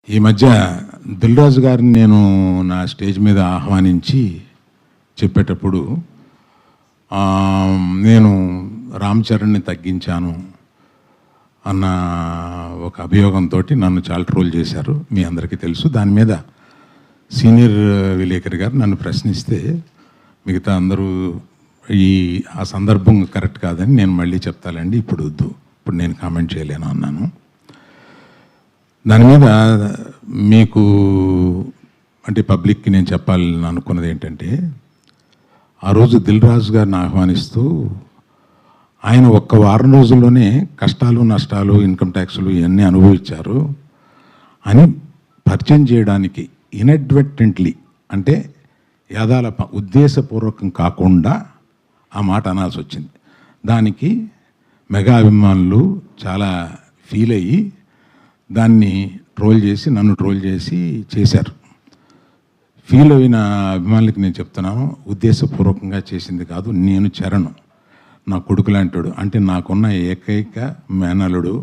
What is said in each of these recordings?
ఈ మధ్య దిల్ రాజు గారిని నేను నా స్టేజ్ మీద ఆహ్వానించి చెప్పేటప్పుడు నేను రామ్ చరణ్ని తగ్గించాను అన్న ఒక అభియోగంతో నన్ను చాలా ట్రోల్ చేశారు. మీ అందరికీ తెలుసు. దాని మీద సీనియర్ విలేకరి గారు నన్ను ప్రశ్నిస్తే మిగతా అందరూ ఆ సందర్భం కరెక్ట్ కాదని నేను మళ్ళీ చెప్తానండి, ఇప్పుడు వద్దు, ఇప్పుడు నేను కామెంట్ చేయలేను అన్నాను. దాని మీద మీకు అంటే పబ్లిక్కి నేను చెప్పాలని అనుకున్నది ఏంటంటే, ఆ రోజు దిల్ రాజు గారిని ఆహ్వానిస్తూ ఆయన ఒక్క వారం రోజుల్లోనే కష్టాలు నష్టాలు ఇన్కమ్ ట్యాక్స్లు ఇవన్నీ అనుభవించారు అని పరిచయం చేయడానికి ఇన్అడ్వర్టెంట్లీ అంటే యాదాల ఉద్దేశపూర్వకం కాకుండా ఆ మాట అనాల్సి వచ్చింది. దానికి మెగా అభిమానులు చాలా ఫీల్ అయ్యి దాన్ని ట్రోల్ చేసి నన్ను ట్రోల్ చేసి చేశారు. ఫీల్ అయిన అభిమానులకి నేను చెప్తున్నాను, ఉద్దేశపూర్వకంగా చేసింది కాదు. నేను చరణ్ నా కొడుకు లాంటాడు, అంటే నాకున్న ఏకైక మేనలుడు,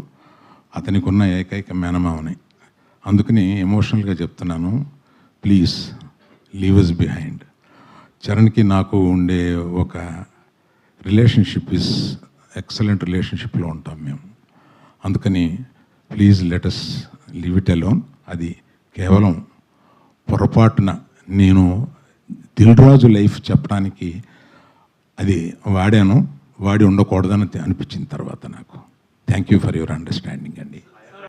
అతనికి ఉన్న ఏకైక మేనమావని. అందుకని ఎమోషనల్గా చెప్తున్నాను, ప్లీజ్ లీవ్ అస్ బిహైండ్. చరణ్కి నాకు ఉండే ఒక రిలేషన్షిప్ ఇస్ ఎక్సలెంట్ రిలేషన్షిప్లో ఉంటాం మేము. అందుకని please let us leave it alone. అది కేవలం పొరపాటున నేను దిల్ రాజు లైఫ్ చెప్పడానికి అది వాడి ఉండకూడదని అనిపించిన తర్వాత నాకు. Thank you for your understanding అండి.